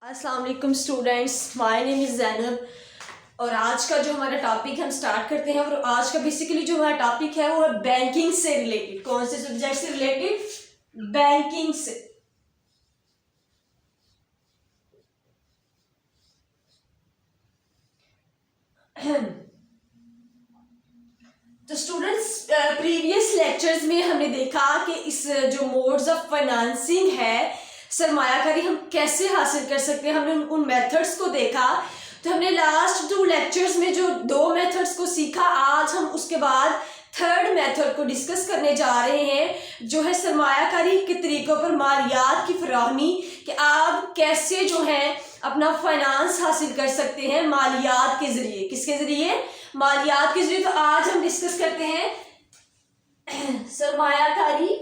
अस्सलाम वालेकुम students, my name is Zainab. और आज का जो हमारा टॉपिक हम स्टार्ट करते हैं। और आज का बेसिकली जो हमारा टॉपिक है वो है बैंकिंग से रिलेटेड। कौन से सब्जेक्ट से रिलेटेड? बैंकिंग से। तो स्टूडेंट्स, प्रीवियस लेक्चर्स में हमने देखा कि इस जो मोड्स ऑफ फाइनेंसिंग है, सरमायाकारी हम कैसे हासिल कर सकते हैं। हमने उन मेथड्स को देखा। तो हमने लास्ट 2 लेक्चर्स में जो 2 मेथड्स को सीखा, आज हम उसके बाद थर्ड मेथड को डिस्कस करने जा रहे हैं, जो है सरमायाकारी के तरीकों पर मालियात की फराहमी, कि आप कैसे जो है अपना फाइनेंस हासिल कर सकते हैं मालियात के जरिए। किसके जरिए? मालियात के जरिए। तो आज हम डिस्कस करते हैं सरमायाकारी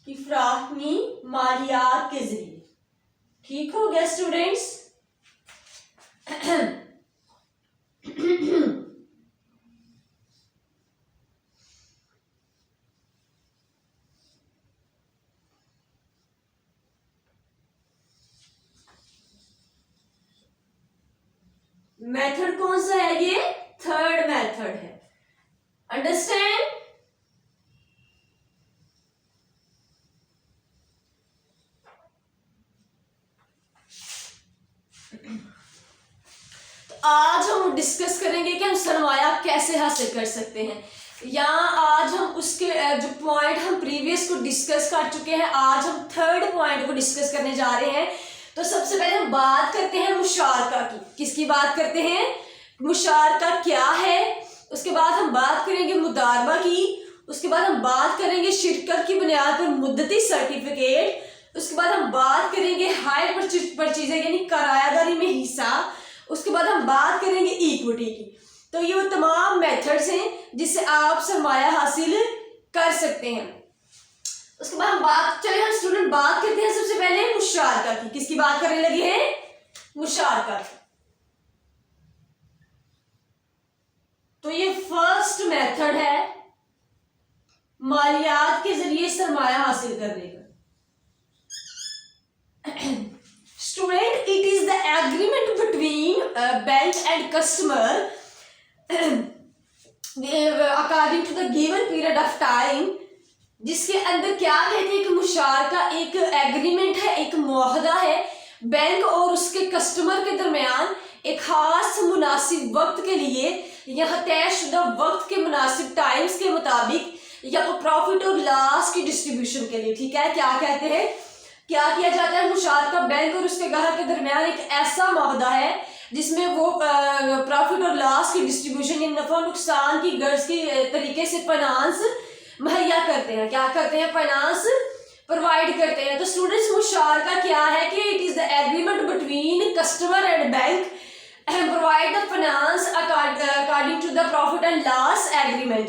की फराहमी मालियात के जरिए। ठीक हो गया स्टूडेंट्स? मेथड कौन सा है? ये थर्ड मेथड है। अंडरस्टैंड? तो आज हम डिस्कस करेंगे कि हम सरमाया कैसे हासिल कर सकते हैं। या आज हम उसके जो पॉइंट हम प्रीवियस को डिस्कस कर चुके हैं, आज हम थर्ड पॉइंट को डिस्कस करने जा रहे हैं। तो सबसे पहले हम बात करते हैं मुशारका की। किसकी बात करते हैं? मुशारका क्या है। उसके बाद हम बात करेंगे मुदारबा की। उसके बाद हम बात करेंगे शिरकत की बुनियाद पर मुद्दती सर्टिफिकेट। उसके बाद हम बात करेंगे हायर परचेज यानी किरायादारी में हिस्सा। उसके बाद हम बात करेंगे इक्विटी की। तो ये वो तमाम मेथड्स हैं जिससे आप सरमाया हासिल कर सकते हैं। उसके बाद हम स्टूडेंट बात करते हैं सबसे पहले मुशारका की। किसकी बात करने लगे हैं? मुशारका की। तो ये फर्स्ट मेथड है मालियात के जरिए सरमाया हासिल करने का। Student, it is the agreement between bank and customer according to the given period of time, जिसके अंदर क्या कहते हैं कि मुशारका एक एग्रीमेंट है, एक मुआहदा है बैंक और उसके कस्टमर के दरमियान एक खास मुनासिब वक्त के लिए या तयशुदा वक्त के मुनासिब टाइम्स के मुताबिक या प्रॉफिट और लॉस की डिस्ट्रीब्यूशन के लिए। ठीक है? क्या कहते हैं? क्या किया जाता है? मुशारका बैंक और उसके ग्राहक के दरमियान एक ऐसा मुआहदा है जिसमें वो प्रॉफिट और लॉस की डिस्ट्रीब्यूशन या नफा नुकसान की गर्ज की तरीके से फाइनेंस मुहैया करते हैं। क्या करते हैं? फाइनेंस प्रोवाइड करते हैं। तो स्टूडेंट्स, मुशारका क्या है कि it is the agreement between customer and bank and provide the finance according to the profit and loss agreement।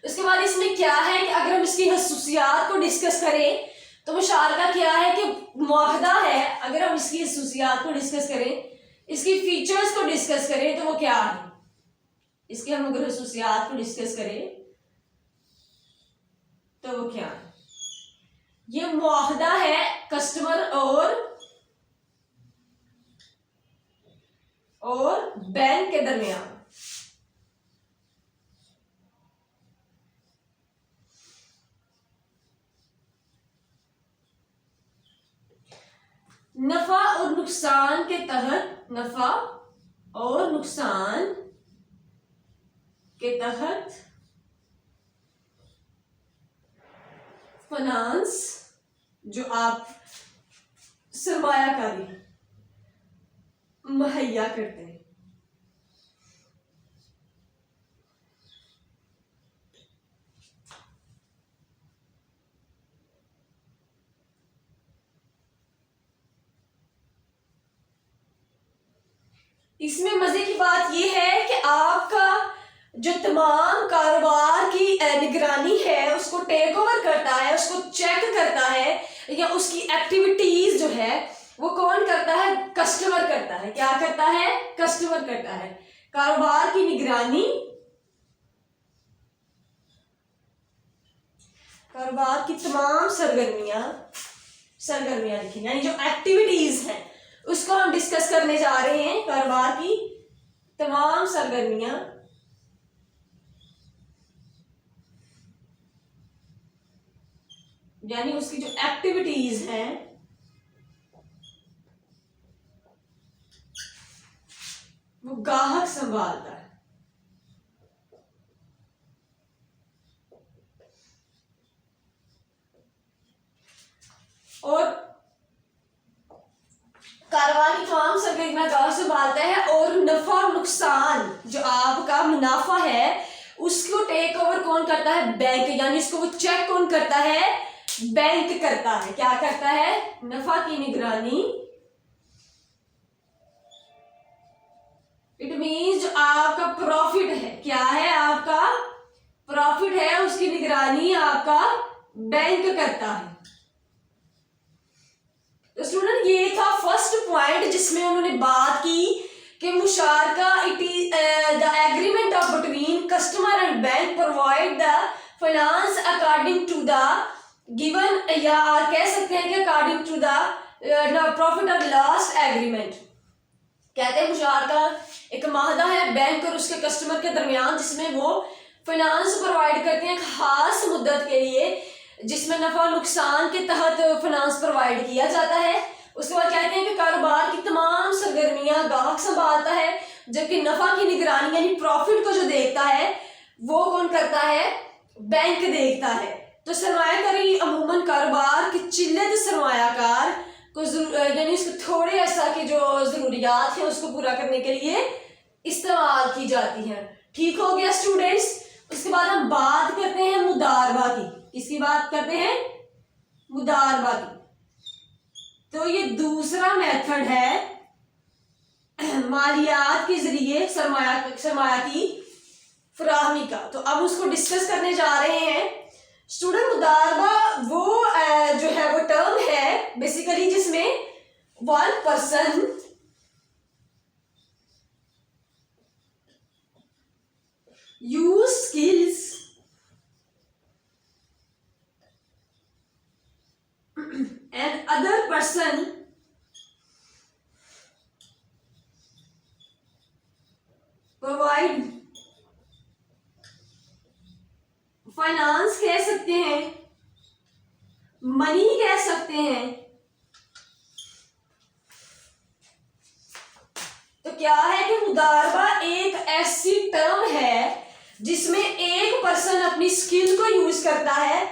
उसके बाद इसमें क्या है कि अगर हम इसकी खसूसियात को डिस्कस करें तो मुशारका क्या है कि मुआहदा है। अगर हम इसकी खसूसियात को डिस्कस करें, इसकी फीचर्स को डिस्कस करें, तो वो क्या है? इसके हम अगर खसूसियात को डिस्कस करें तो वो क्या है? ये मुआहदा है कस्टमर और बैंक के दरमियान। नफा और नुकसान के तहत, नफा और नुकसान के तहत फाइनेंस जो आप सरमायाकारी मुहैया करते हैं। इसमें मजे की बात यह है कि आपका जो तमाम कारोबार की निगरानी है उसको टेक ओवर करता है, उसको चेक करता है, या उसकी एक्टिविटीज जो है वो कौन करता है? कस्टमर करता है। क्या करता है? कस्टमर करता है। कारोबार की निगरानी कारोबार की तमाम सरगर्मियां लिखी, यानी जो एक्टिविटीज हैं उसको हम डिस्कस करने जा रहे हैं। कारोबार की तमाम सरगर्मियां, यानी उसकी जो एक्टिविटीज हैं वो ग्राहक संभालता है। और कारोबार की तमाम सरगर्मियां ग्राहक संभालता है, और नफा नुकसान जो आपका मुनाफा है उसको टेक ओवर कौन करता है? बैंक, यानी इसको वो चेक कौन करता है? बैंक करता है। क्या करता है? नफा की निगरानी। इट मीन्स जो आपका प्रॉफिट है, क्या है? आपका प्रॉफिट है, उसकी निगरानी आपका बैंक करता है। तो स्टूडेंट ये था फर्स्ट पॉइंट जिसमें उन्होंने बात की कि मुशारका it is the agreement of between customer and bank provide the finance according to the given, या कह सकते हैं कि अकॉर्डिंग टू द प्रॉफिट और लॉस एग्रीमेंट। कहते हैं मुशारका एक माहदा है बैंक और उसके कस्टमर के दरमियान जिसमें वो फाइनेंस प्रोवाइड करते हैं खास मुद्दत के लिए, जिसमें नफा नुकसान के तहत फाइनेंस प्रोवाइड किया जाता है। उसके बाद कहते हैं कि कारोबार की तमाम सरगर्मियां ग्राहक संभालता है, जबकि नफा की निगरानी यानी प्रॉफिट को जो देखता है वो कौन करता है? बैंक देखता है। तो सरमायाकारी अमूमन कारोबार की चिल्लत सरमायाकार को यानी उसको थोड़े अर्सा की जो जरूरियात है उसको पूरा करने के लिए इस्तेमाल की जाती है। ठीक हो गया स्टूडेंट्स। उसके बाद हम बात करते हैं मुदारबा की। किसकी बात करते हैं? मुदारबा की। तो ये दूसरा मेथड है मालियात के जरिए सरमाया की फराहमी का। तो अब उसको डिस्कस करने जा रहे हैं स्टूडेंट। मुदारबा वो जो है वो टर्म है बेसिकली जिसमें one person use skills and other person provide finance कह सकते हैं, मनी कह सकते हैं। तो क्या है कि मुदारबा एक ऐसी टर्म है जिसमें एक पर्सन अपनी स्किल को यूज करता है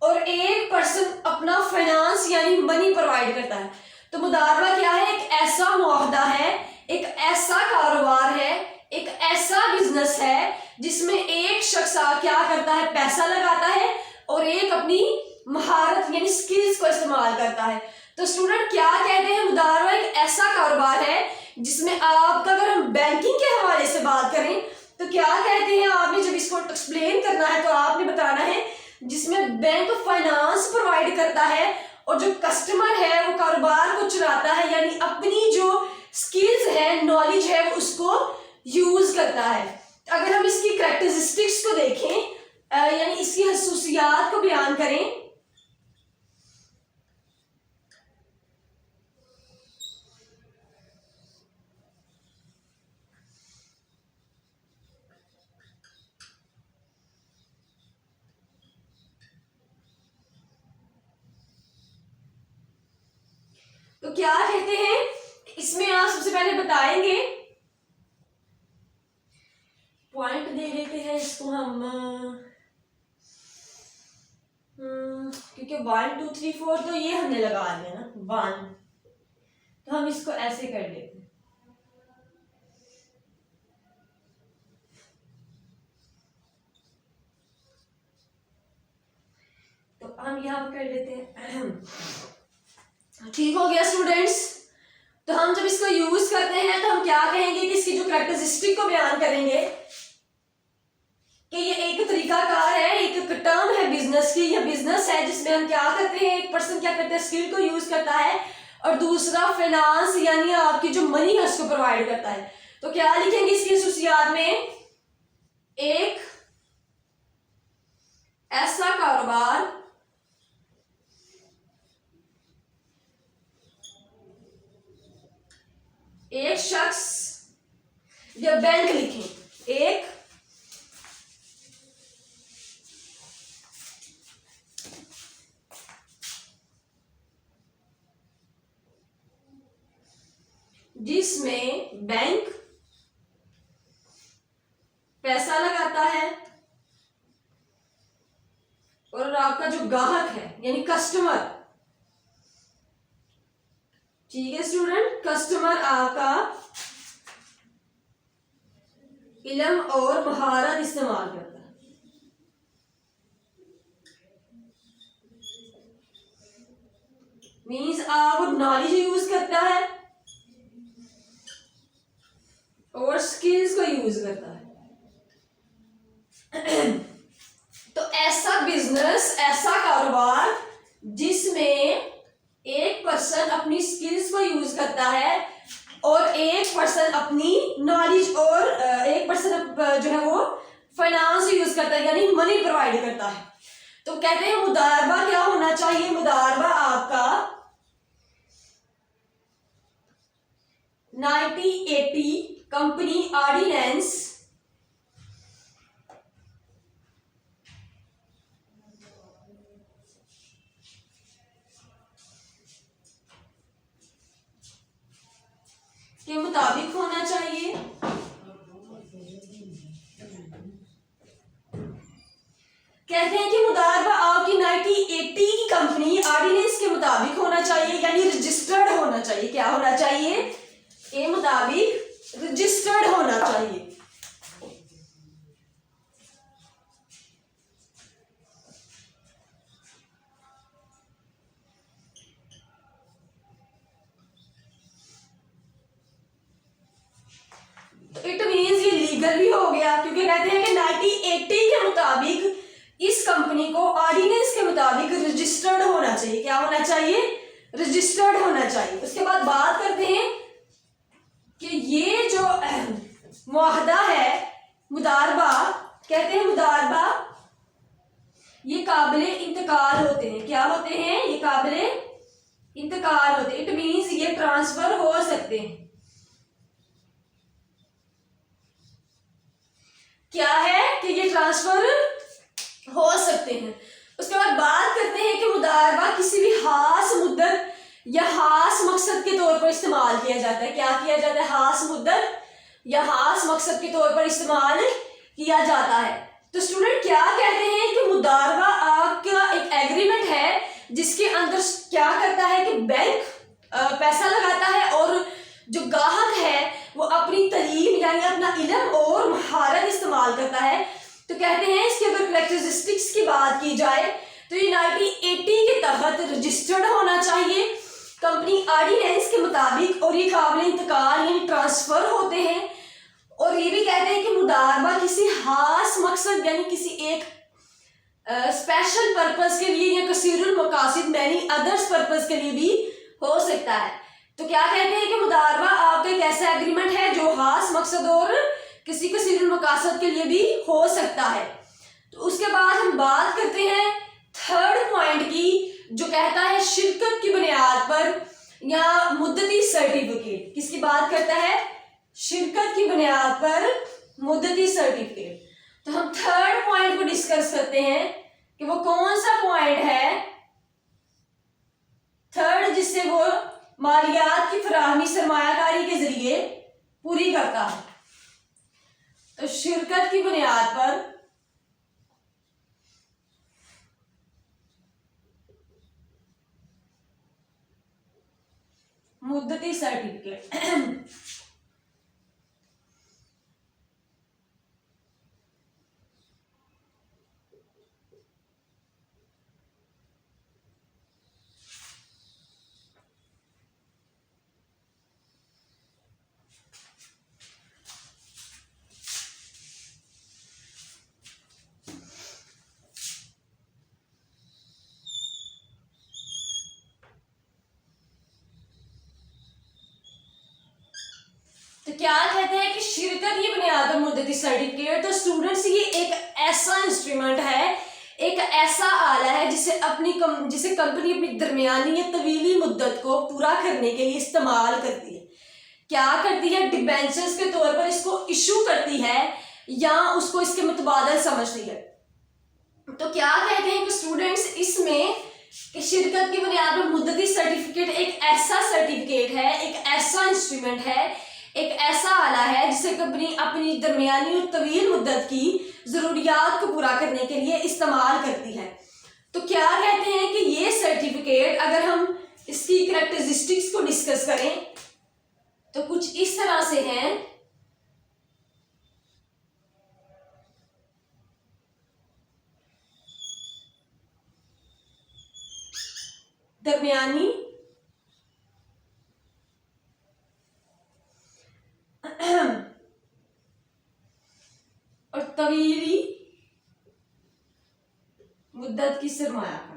और एक पर्सन अपना फाइनेंस यानी मनी प्रोवाइड करता है। तो मुदारबा क्या है? एक ऐसा मुआहदा है, एक ऐसा कारोबार है, एक ऐसा बिजनेस है जिसमें एक शख्स क्या करता है? पैसा लगाता है और एक अपनी महारत यानी स्किल्स को इस्तेमाल करता है। तो स्टूडेंट क्या कहते हैं? मुदारबा एक ऐसा कारोबार है जिसमें आपका, अगर हम बैंकिंग के हवाले से बात करें तो क्या कहते हैं? आपने जब इसको एक्सप्लेन करना है तो आपने बताना है जिसमें बैंक फाइनेंस प्रोवाइड करता है और जो कस्टमर है वो कारोबार को चलाता है, यानी अपनी जो स्किल्स है, नॉलेज है, वो उसको यूज करता है। अगर हम इसकी कैरेक्टरिस्टिक्स को देखें यानी इसकी खसूसियात को बयान करें तो क्या कहते हैं? इसमें आप सबसे पहले बताएंगे, पॉइंट दे देते हैं इसको हम, क्योंकि 1 2 3 4 तो ये हमने लगा लिया ना 1, तो हम इसको ऐसे कर लेते हैं। तो हम यहां पर कर लेते हैं। ठीक हो गया स्टूडेंट्स। तो हम जब इसको यूज करते हैं तो हम क्या कहेंगे कि इसकी जो कैरेक्टरिस्टिक को बयान करेंगे कि ये एक तरीकाकार है, एक टर्म है बिजनेस की। ये बिजनेस है जिसमें हम क्या करते हैं? एक पर्सन क्या करते हैं? स्किल को यूज करता है, और दूसरा फाइनेंस यानी आपकी जो मनी है उसको प्रोवाइड करता है। तो क्या लिखेंगे इसकी खसूसियात में? एक ऐसा कारोबार बैंक लिखें, एक जिसमें बैंक पैसा लगाता है और आपका जो ग्राहक है यानी कस्टमर, ठीक है स्टूडेंट, कस्टमर आपका इल्म और महारत इस्तेमाल करता है। मीन्स आप नॉलेज यूज करता है और स्किल्स को यूज करता है। तो ऐसा बिजनेस, ऐसा कारोबार जिसमें एक पर्सन अपनी स्किल्स को यूज करता है और एक पर्सन अपनी नॉलेज और एक पर्सन जो है वो फाइनेंस यूज करता है यानी मनी प्रोवाइड करता है। तो कहते हैं मुदारबा क्या होना चाहिए, मुदारबा आपका 1980 कंपनी ऑर्डिनेंस के मुताबिक होना चाहिए। कहते हैं कि मुदारबा आपकी 1980 की कंपनी ऑर्डिनेंस के मुताबिक होना चाहिए यानी रजिस्टर्ड होना चाहिए। क्या होना चाहिए, के मुताबिक रजिस्टर्ड होना चाहिए। तो इट मीन्स ये लीगल भी हो गया क्योंकि कहते हैं कि 1980 के मुताबिक इस कंपनी को ऑर्डिनेंस के मुताबिक रजिस्टर्ड होना चाहिए। क्या होना चाहिए, रजिस्टर्ड होना चाहिए। उसके बाद बात करते हैं कि ये जो मुआहदा है मुदारबा, कहते हैं मुदारबा ये काबिले इंतकाल होते हैं। क्या होते हैं, ये काबिले इंतकाल होते हैं। इट मीन्स ये ट्रांसफर हो सकते हैं। क्या है कि ये ट्रांसफर हो सकते हैं। उसके बाद बात करते हैं कि मुदारबा किसी भी खास मुद्दत या खास मकसद के तौर पर इस्तेमाल किया जाता है। क्या किया जाता है, खास मुद्दत या खास मकसद के तौर पर इस्तेमाल किया जाता है। तो स्टूडेंट क्या कहते हैं कि मुदारबा आपका एक एग्रीमेंट है जिसके अंदर क्या करता है कि बैंक पैसा लगाता है और जो ग्राहक है वो अपनी तालीम यानी अपना इल्म और महारत इस्तेमाल करता है। तो कहते हैं इसके अगर कैरेक्टरिस्टिक्स की बात की जाए तो ये 1980 के तहत रजिस्टर्ड होना चाहिए कंपनी ऑर्डिनेंस के मुताबिक और ये काबिल इंतकाल यानी ट्रांसफर होते हैं। और ये भी कहते हैं कि मुदारबा किसी खास मकसद यानी किसी एक स्पेशल पर्पस के लिए या कसीरुल मकासिद मैनी अदर्स पर्पस के लिए भी हो सकता है। तो क्या कहते हैं कि मुदारबा आपका एक ऐसा एग्रीमेंट है जो खास मकसद और किसी कसीरुल मकासद के लिए भी हो सकता है। तो उसके बाद हम बात करते हैं थर्ड पॉइंट की, जो कहता है शिरकत की बुनियाद पर या मुद्दती सर्टिफिकेट। किसकी बात करता है, शिरकत की बुनियाद पर मुद्दती सर्टिफिकेट। तो हम थर्ड पॉइंट को डिस्कस करते हैं कि वो कौन सा पॉइंट है थर्ड जिससे वो मालियात की फराहमी सरमायाकारी के जरिए पूरी करता है। तो शिरकत की बुनियाद पर मुद्दती सर्टिफिकेट। तो क्या कहते हैं कि शिरकत की बुनियाद पर मुद्दती सर्टिफिकेट। तो स्टूडेंट्स ये एक ऐसा इंस्ट्रूमेंट है, एक ऐसा आला है जिसे कंपनी अपनी दरमियानी या तवीली मुद्दत को पूरा करने के लिए इस्तेमाल करती है। क्या करती है, डिबेंचर्स के तौर पर इसको इशू करती है या उसको इसके मुतबादल समझती है। तो क्या कहते हैं कि स्टूडेंट्स इसमें कि शिरकत की बुनियाद पर मुद्दती सर्टिफिकेट एक ऐसा सर्टिफिकेट है, एक ऐसा इंस्ट्रूमेंट है, एक ऐसा आला है जिसे कंपनी अपनी दरमियानी और तवील मुद्दत की जरूरियात को पूरा करने के लिए इस्तेमाल करती है। तो क्या कहते हैं कि ये सर्टिफिकेट, अगर हम इसकी कैरेक्टरिस्टिक्स को डिस्कस करें तो कुछ इस तरह से हैं। दरमियानी और तवीली मुद्दत की सरमायाकार।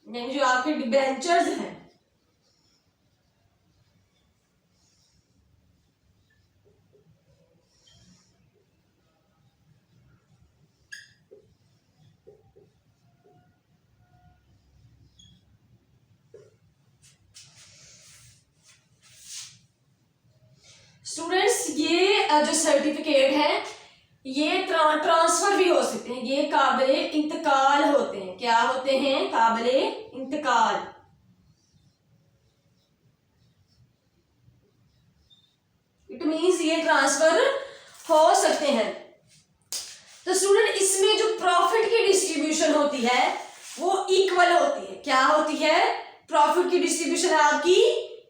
यानी जो आपके डिबेंचर्स हैं, स्टूडेंट्स ये जो सर्टिफिकेट है ये ट्रांसफर भी हो सकते हैं, ये काबिले इंतकाल होते हैं। क्या होते हैं? काबिले इंतकाल। इट मींस ये ट्रांसफर हो सकते हैं। तो स्टूडेंट इसमें जो प्रॉफिट की डिस्ट्रीब्यूशन होती है वो इक्वल होती है। क्या होती है? प्रॉफिट की डिस्ट्रीब्यूशन आपकी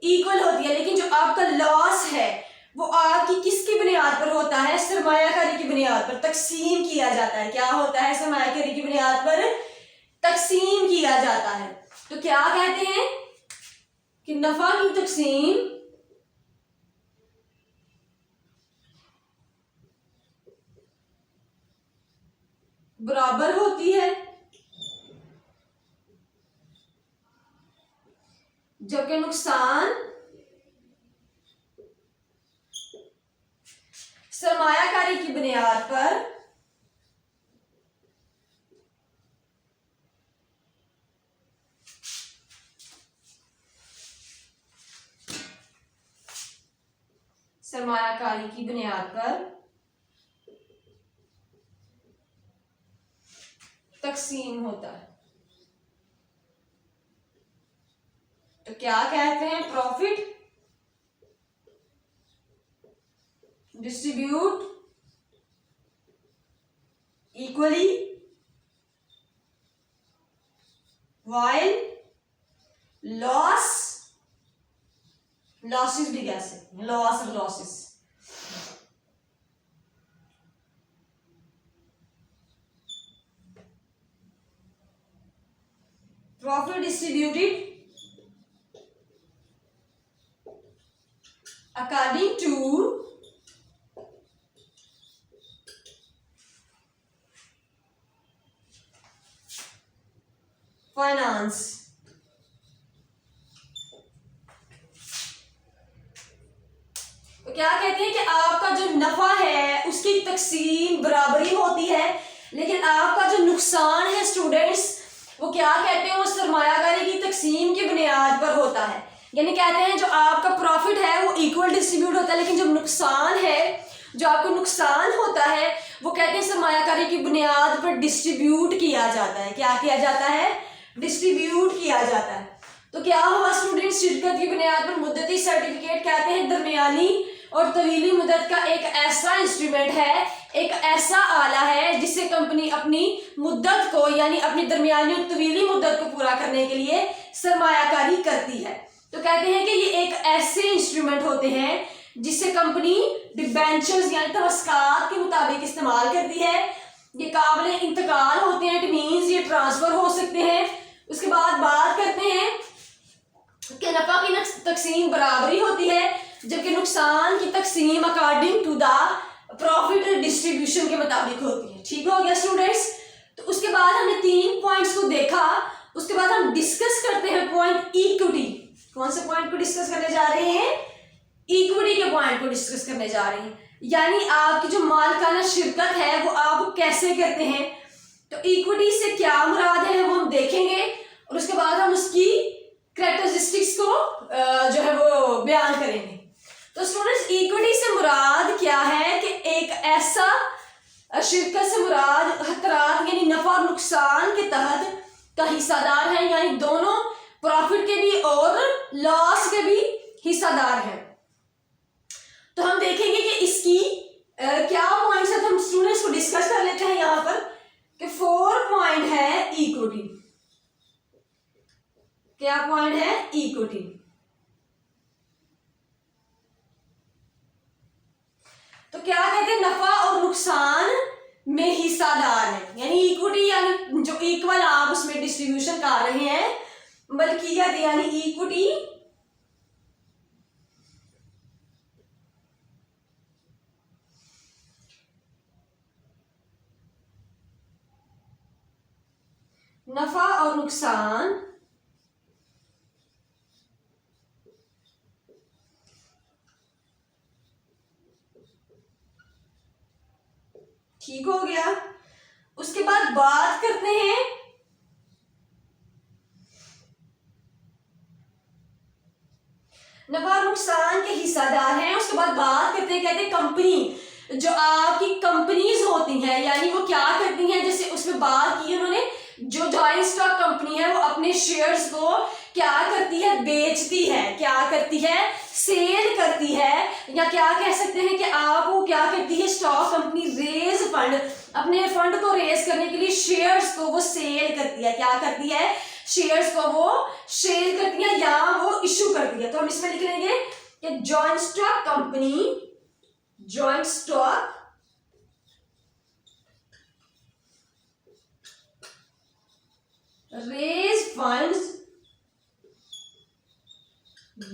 इक्वल होती है, लेकिन जो आपका लॉस है वो आपकी किसकी बुनियाद पर होता है? सरमायाकारी की बुनियाद पर तकसीम किया जाता है। क्या होता है? सरमायाकारी की बुनियाद पर तकसीम किया जाता है। तो क्या कहते हैं कि नफा की तकसीम बराबर होती है, जबकि नुकसान सरमायाकारी की बुनियाद पर तकसीम होता है। तो क्या कहते हैं? Profit distribute equally while losses भी कह सकते हैं, लॉस और losses. Profit distributed according to finance. तो क्या कहते हैं कि आपका जो नफा है उसकी तकसीम बराबरी होती है, लेकिन आपका जो नुकसान है स्टूडेंट्स वो क्या कहते हैं? वो सरमायाकारी की तकसीम की बुनियाद पर होता है। यानी कहते हैं जो आपका प्रॉफिट है वो इक्वल डिस्ट्रीब्यूट होता है, लेकिन जो नुकसान है, जो आपको नुकसान होता है वो कहते हैं सरमायाकारी की बुनियाद पर डिस्ट्रीब्यूट किया जाता है। क्या किया जाता है? डिस्ट्रीब्यूट किया जाता है। तो क्या हुआ स्टूडेंट्स? शिरकत की बुनियाद पर मुद्दती सर्टिफिकेट कहते हैं दरमियानी और तवीली मुद्दत का एक ऐसा इंस्ट्रूमेंट है, एक ऐसा आला है जिससे कंपनी अपनी मुद्दत को यानी अपनी दरमियानी और तवीली मुद्दत को पूरा करने के लिए सरमायाकारी करती है। तो कहते हैं कि ये एक ऐसे इंस्ट्रूमेंट होते हैं जिससे कंपनी डिबेंचर्स यानी तवस्कात के मुताबिक इस्तेमाल करती है। ये काबिले इंतकाल होते हैं, इट मींस ये ट्रांसफर हो सकते हैं। उसके बाद बात करते हैं कि नफा की तकसीम बराबरी होती है, जबकि नुकसान की तकसीम according to the profit distribution के मुताबिक होती है। ठीक हो गया स्टूडेंट्स? तो उसके बाद हमने 3 पॉइंट्स को देखा। उसके बाद हम डिस्कस करते हैं पॉइंट इक्विटी। कौन से पॉइंट को डिस्कस करने जा रहे हैं? इक्विटी के पॉइंट को डिस्कस करने जा रहे हैं। यानी आपकी जो मालिकाना शिरकत है वो आप कैसे करते हैं। तो इक्विटी से क्या मुराद है वो हम देखेंगे और उसके बाद हम उसकी कैरेक्टरिस्टिक्स को जो है वो बयान करेंगे। तो स्टूडेंट्स, इक्विटी से मुराद क्या है कि एक ऐसा शिरकत से मुराद खतरात यानी नफा और नुकसान के तहत का हिस्सादार है, यानी दोनों प्रॉफिट के भी और लॉस के भी हिस्सादार हैं। तो हम देखेंगे कि इसकी क्या पॉइंट्स है, तो हम स्टूडेंट्स को डिस्कस कर लेते हैं यहाँ पर कि 4 पॉइंट है इक्विटी। क्या पॉइंट है इक्विटी? तो क्या कहते हैं, नफा और नुकसान में हिस्सादार है, यानी इक्विटी यानी जो इक्वल आप उसमें डिस्ट्रीब्यूशन कर रहे हैं, मलकियत यानी इक्विटी नफा और नुकसान ठीक हो गया। उसके बाद बात करते हैं नफा और नुकसान के हिस्सादार हैं। उसके बाद बात करते हैं, कहते हैं कंपनी, जो आपकी कंपनीज होती हैं यानी वो क्या करती हैं, जैसे उसमें बात की उन्होंने, जो जॉइंट स्टॉक कंपनी है वो अपने शेयर्स को क्या करती है, बेचती है, क्या करती है, सेल करती है, या क्या कह सकते हैं कि आप वो क्या करती है, स्टॉक कंपनी रेज फंड, अपने फंड को रेज करने के लिए शेयर्स को वो सेल करती है, क्या करती है, शेयर्स को वो सेल करती है या वो इशू करती है। तो हम इसमें लिख लेंगे कि joint stock company, joint stock raise funds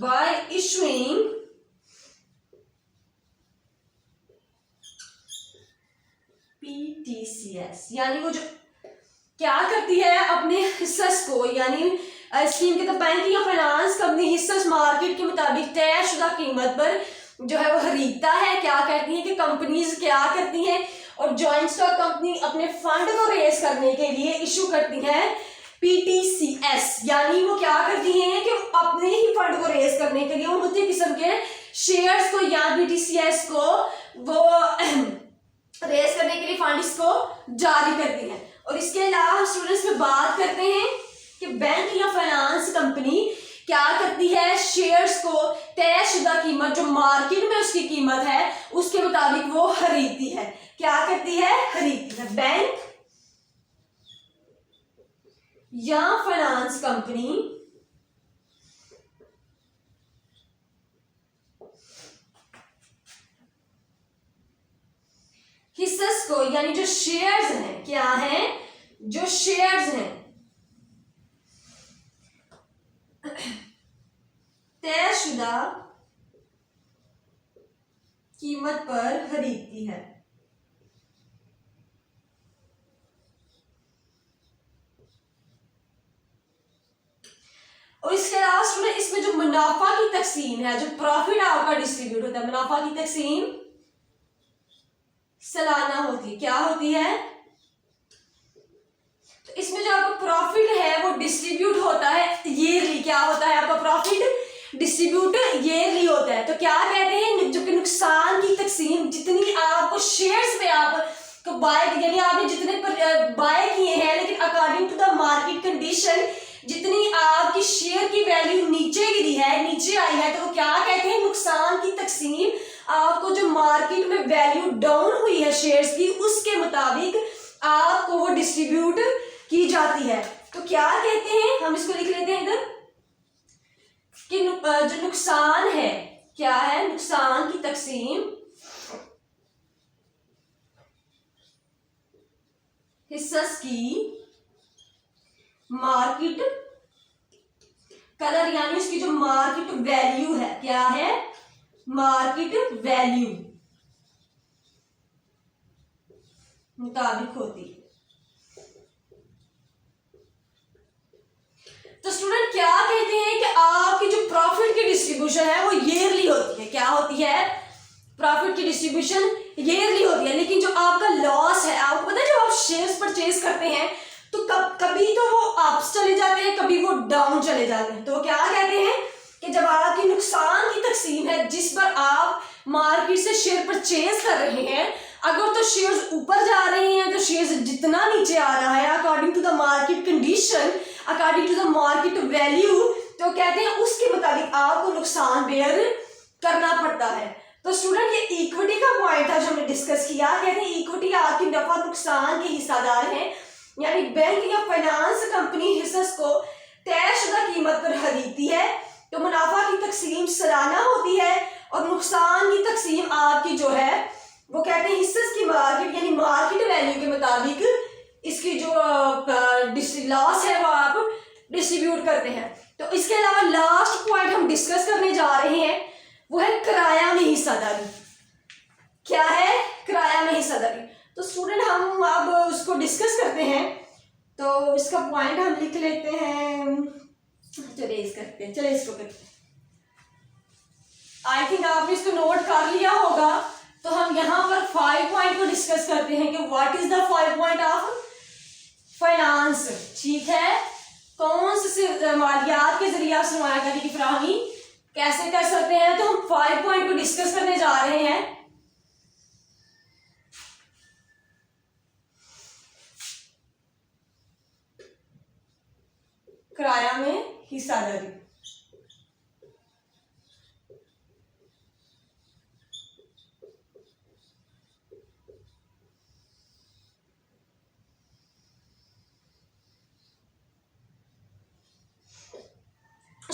by issuing PTCS, यानी वो जो क्या करती है अपने हिस्सस को, यानी स्कीम के तो बैंक या फाइनेंस कंपनी हिस्सस मार्केट के मुताबिक तयशुदा कीमत पर जो है वो खरीदता है। क्या कहती है कि कंपनीज क्या करती हैं, और जॉइंट स्टॉक कंपनी अपने फंड को रेज करने के लिए इशू करती है PTCS, यानी वो क्या करती हैं कि अपने ही फंड को रेज करने के लिए उन्नति किस्म के शेयर्स को या PTCS को वो रेज करने के लिए फंड इसको जारी करती हैं। और इसके अलावा स्टूडेंट्स में बात करते हैं कि बैंक या फाइनेंस कंपनी क्या करती है, शेयर्स को तयशुदा कीमत जो मार्केट में उसकी कीमत है उसके मुताबिक वो खरीदती है। क्या करती है, खरीदती है। बैंक या फाइनेंस कंपनी हिस्सस को यानी जो शेयर्स हैं, क्या हैं, जो शेयर्स हैं तयशुदा कीमत पर खरीदती है। और इसके अलावा स्टूडेंट इसमें जो मुनाफा की तकसीम है, जो प्रॉफिट आपका डिस्ट्रीब्यूट होता है, मुनाफा की तकसीम सालाना होती है। क्या होती है, तो इसमें जो आपका प्रॉफिट है वो डिस्ट्रीब्यूट होता है ईयरली। क्या होता है आपका प्रॉफिट डिस्ट्रीब्यूट ईयरली होता है। तो क्या कहते हैं, जो कि नुकसान की तकसीम जितनी आपको शेयर्स पे आप को बाय यानी आपने जितने बाय किए हैं, लेकिन according to the market condition जितनी आपकी शेयर की वैल्यू नीचे गिरी है, नीचे आई है, तो वो क्या कहते हैं, नुकसान की तकसीम आपको जो मार्केट में वैल्यू डाउन हुई है शेयर्स की उसके मुताबिक आपको वो डिस्ट्रीब्यूट की जाती है। तो क्या कहते हैं, हम इसको लिख लेते हैं इधर कि जो नुकसान है, क्या है, नुकसान की तकसीम हिस्सस की मार्केट कलर यानी उसकी जो मार्केट वैल्यू है, क्या है, मार्केट वैल्यू मुताबिक होती है। तो स्टूडेंट क्या कहते हैं कि आपकी जो प्रॉफिट की डिस्ट्रीब्यूशन है वो ईयरली होती है। क्या होती है, प्रॉफिट की डिस्ट्रीब्यूशन ईयरली होती है। लेकिन जो आपका लॉस है, आपको पता है जब आप शेयर्स परचेज करते हैं तो कभी तो वो अप्स चले जाते हैं, कभी वो डाउन चले जाते हैं। तो वो क्या कहते हैं कि जब आपकी नुकसान की तकसीम है, जिस पर आप मार्केट से शेयर परचेज कर रहे हैं, अगर तो शेयर्स ऊपर जा रहे हैं तो शेयर्स जितना नीचे आ रहा है according to the market condition, according to the market value, तो कहते हैं उसके मुताबिक आपको नुकसान बेयर करना पड़ता है। तो स्टूडेंट ये इक्विटी का पॉइंट था जो हमने डिस्कस किया। कहते हैं इक्विटी आपकी नफा नुकसान के हिस्सेदार हैं, यानी बैंक या फाइनेंस कंपनी हिस्सेस को तयशुदा कीमत पर खरीदती है। तो मुनाफा की तकसीम सालाना होती है और नुकसान की तकसीम आपकी जो है वो कहते हैं हिस्सेस की मार्केट यानी मार्केट वैल्यू के मुताबिक इसकी जो लॉस है वो आप डिस्ट्रीब्यूट करते हैं। तो इसके अलावा लास्ट पॉइंट हम डिस्कस करने जा रहे हैं वो है किराया में हिस्सेदारी। क्या है? किराया में हिस्सेदारी। तो स्टूडेंट हम अब उसको डिस्कस करते हैं। तो इसका पॉइंट हम लिख लेते हैं, चलिए इसको करते हैं। आई थिंक आपने इसको नोट कर लिया होगा। तो हम यहाँ पर 5 पॉइंट को डिस्कस करते हैं कि what is the 5 point of finance. ठीक है, कौन से मालियात के जरिए आप सरमायाकारी की फराहमी कैसे कर सकते हैं। तो हम 5 पॉइंट को डिस्कस करने जा रहे हैं। किराया में हिस्सेदारी।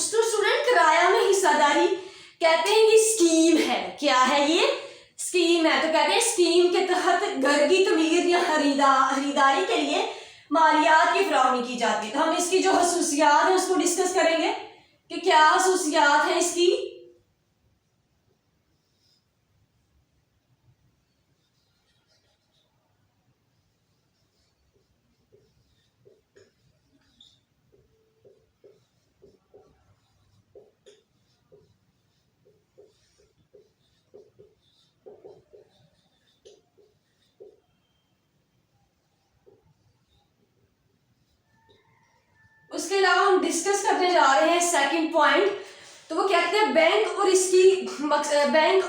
तो स्टूडेंट किराया में हिस्सेदारी कहते हैं ये स्कीम है। क्या है? ये स्कीम है। तो कहते हैं स्कीम के तहत घर की तमीर या खरीदारी के लिए मालियात की फराहमी की जाती है। तो हम इसकी जो खसूसियात है उसको डिस्कस करेंगे कि क्या खसूसियात है इसकी। उसके अलावा हम डिस्कस करने जा रहे हैं सेकंड पॉइंट। तो वो कहते हैं बैंक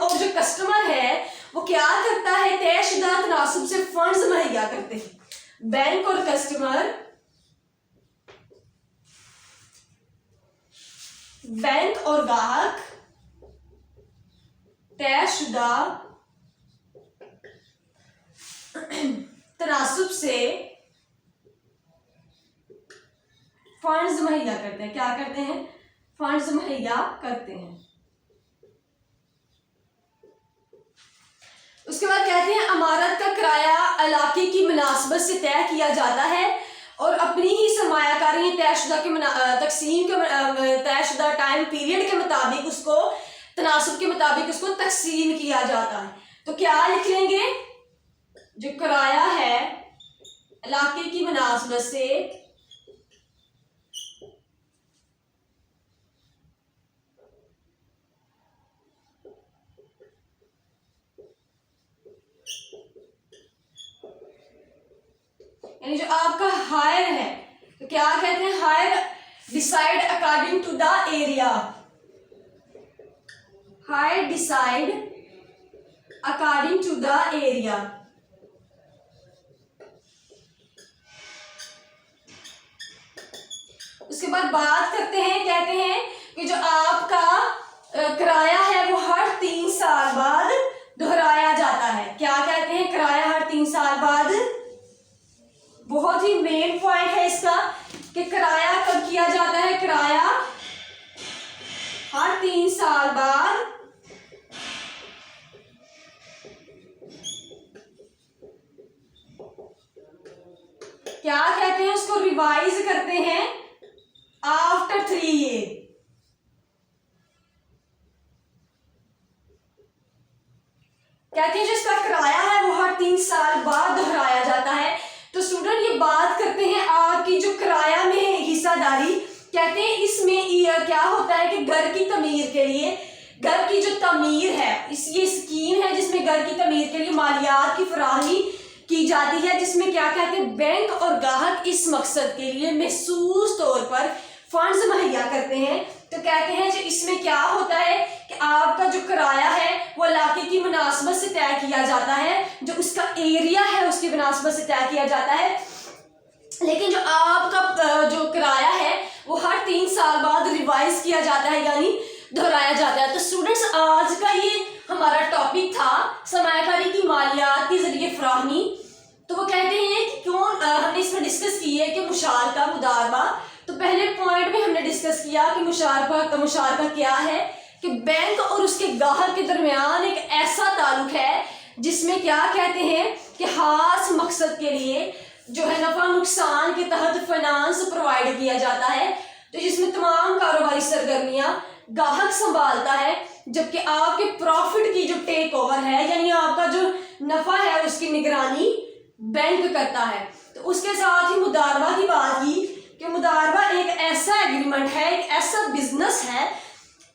और जो कस्टमर है वो क्या करता है, तयशुदा तनासुब से फंड्स मुहैया करते हैं। बैंक और कस्टमर, बैंक और ग्राहक तयशुदा तनासुब से फंड्स मुहैया करते हैं। क्या करते हैं? फंड्स मुहैया करते हैं। उसके बाद कहते हैं इमारत का किराया इलाके की मुनासिबत से तय किया जाता है और अपनी ही सरमायाकारी तयशुदा के तकसीम के तयशुदा टाइम पीरियड के मुताबिक उसको तनासुब के मुताबिक उसको तकसीम किया जाता है। तो क्या लिख लेंगे? जो किराया है इलाके की मुनासिबत से यानी जो आपका हायर है तो क्या कहते हैं? Higher decide according to the area. Higher decide according to the area. उसके बाद बात करते हैं, कहते हैं कि जो आपका किराया है वो हर 3 साल बाद दोहराया जाता है। क्या कहते हैं? किराया हर 3 साल बाद। बहुत ही मेन पॉइंट है इसका कि किराया कब किया जाता है। किराया हर 3 साल बाद क्या कहते हैं? उसको रिवाइज करते हैं आफ्टर 3 ईयर। कहते हैं जो इसका किराया है वो हर 3 साल बाद दोहराया जाता है। तो स्टूडेंट ये बात करते हैं आपकी जो किराया में हिस्सेदारी। कहते हैं इसमें क्या होता है कि घर की तमीर के लिए घर की जो तमीर है, ये स्कीम है जिसमें घर की तमीर के लिए मालियात की फराहमी की जाती है, जिसमें क्या कहते हैं बैंक और ग्राहक इस मकसद के लिए महसूस तौर पर फंड्स मुहैया करते हैं। तो कहते हैं जो इसमें क्या होता है कि आपका जो किराया है वो इलाके की मुनासबत से तय किया जाता है, जो उसका एरिया है उसकी मुनासबत से तय किया जाता है, लेकिन जो आपका जो किराया है वो हर 3 साल बाद रिवाइज किया जाता है, यानी दोहराया जाता है। तो स्टूडेंट्स, आज का ये हमारा टॉपिक था सरमायाकारी की मालियात के जरिए फराहमी। तो वो कहते हैं कि क्यों हमने इसमें डिस्कस की है कि मुशारका मुदारबा। तो पहले पॉइंट में हमने डिस्कस किया कि मुशारका क्या है, कि बैंक और उसके ग्राहक के दरमियान एक ऐसा ताल्लुक है जिसमें क्या कहते हैं कि खास मकसद के लिए जो है नफा नुकसान के तहत फाइनेंस प्रोवाइड किया जाता है। तो जिसमें तमाम कारोबारी सरगर्मियां ग्राहक संभालता है, जबकि आपके प्रॉफिट की जो टेक ओवर है यानी आपका जो नफा है उसकी निगरानी बैंक करता है। तो उसके साथ ही मुदारबा की बात की कि मुदारबा एक ऐसा एग्रीमेंट है, एक ऐसा बिजनेस है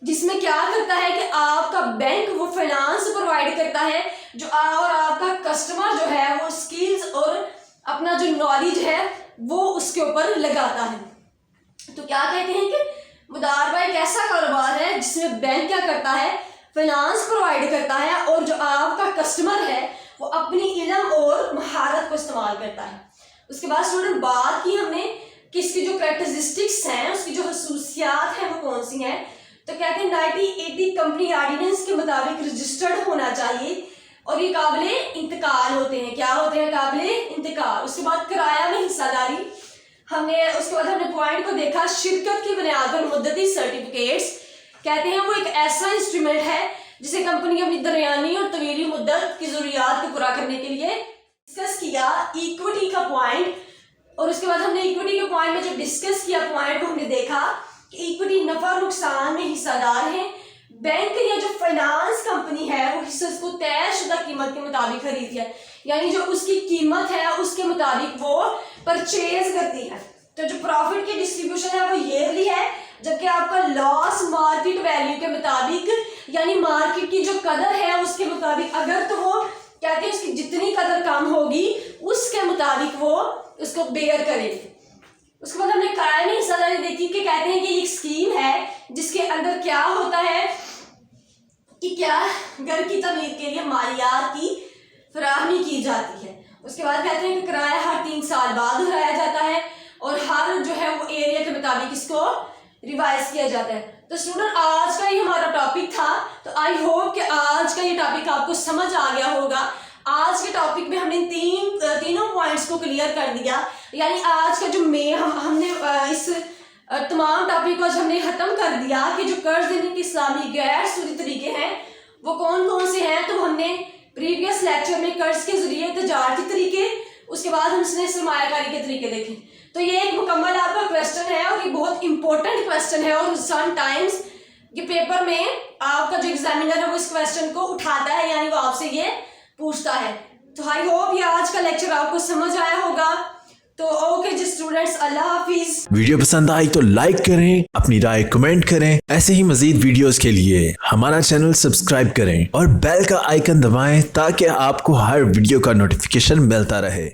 जिसमें क्या करता है कि आपका बैंक वो फाइनेंस प्रोवाइड करता है जो और आपका कस्टमर जो है वो स्किल्स और अपना जो नॉलेज है वो उसके ऊपर लगाता है। तो क्या कहते हैं कि मुदारबा एक ऐसा कारोबार है जिसमें बैंक क्या करता है, फाइनेंस प्रोवाइड करता है, और जो आपका कस्टमर है वो अपनी इल्म और महारत को इस्तेमाल करता है। उसके बाद स्टूडेंट बात की हमने कि इसकी जो कैरेक्टरिस्टिक्स हैं, उसकी जो खसूसियात हैं वो कौन सी हैं। तो कहते हैं 1980 कंपनी ऑर्डिनेंस के मुताबिक रजिस्टर्ड होना चाहिए और ये काबिले इंतकाल होते हैं। क्या होते हैं? काबिले इंतकाल। उसके बाद किराया में हिस्सादारी उसके बाद हमने पॉइंट को देखा, शिरकत की बुनियाद पर मुद्दती सर्टिफिकेट्स। कहते हैं वो एक ऐसा इंस्ट्रूमेंट है जिसे कंपनी अपनी दरमियानी और तवीली मुद्दत की जरूरियात को पूरा करने के लिए डिस्कस किया। इक्विटी का पॉइंट, और उसके बाद हमने इक्विटी के पॉइंट में जो डिस्कस किया पॉइंट को हमने देखा कि इक्विटी नफा नुकसान में हिस्सादार है। बैंक या जो फाइनेंस कंपनी है वो हिस्से को तयशुदा कीमत के मुताबिक खरीदती है, यानी जो उसकी कीमत है उसके मुताबिक वो परचेज करती है। तो जो प्रॉफिट की डिस्ट्रीब्यूशन है वो ईयरली है, जबकि आपका लॉस मार्केट वैल्यू के मुताबिक, यानी मार्केट की जो कदर है उसके मुताबिक, अगर तो वो कहते हैं उसकी जितनी कदर कम होगी उसके मुताबिक वो उसको बेयर करेगी। उसके बाद हमने किराए में हिस्सेदारी देखी कि कहते हैं कि एक स्कीम है जिसके अंदर क्या होता है कि क्या घर की तमीर के लिए मालियात की फराहमी की जाती है। उसके बाद कहते हैं कि किराया हर 3 साल बाद दोहराया जाता है और हर जो है वो एरिया के मुताबिक इसको रिवाइज किया जाता है। तो स्टूडेंट, आज का ये हमारा टॉपिक था। तो आई होप कि आज का ये टॉपिक आपको समझ आ गया होगा। आज के टॉपिक में हमने तीनों पॉइंट्स को क्लियर कर दिया, यानी आज का जो हमने इस तमाम टॉपिक को आज हमने ख़त्म कर दिया कि जो कर्ज देने के इस्लामी गैर सूदी तरीके हैं वो कौन कौन से हैं। तो हमने प्रीवियस लेक्चर में कर्ज के जरिए तजारती तरीके, उसके बाद हमने सरमायाकारी के तरीके देखे। तो ये एक मुकम्मल आपका क्वेश्चन है और ये बहुत इंपॉर्टेंट क्वेश्चन है, और समटाइम्स ये पेपर में आपका जो एग्जामिनर है वो इस क्वेश्चन को उठाता है, यानी वो आपसे ये पूछता है। तो आई होप ये आज का लेक्चर आपको समझ आया होगा। तो ओके जी स्टूडेंट्स, अल्लाह हाफिज। वीडियो पसंद आई तो लाइक करें, अपनी राय कमेंट करें। ऐसे ही मजीद वीडियोस के लिए हमारा चैनल सब्सक्राइब करें और बेल का आइकन दबाएं ताकि आपको हर वीडियो का नोटिफिकेशन मिलता रहे।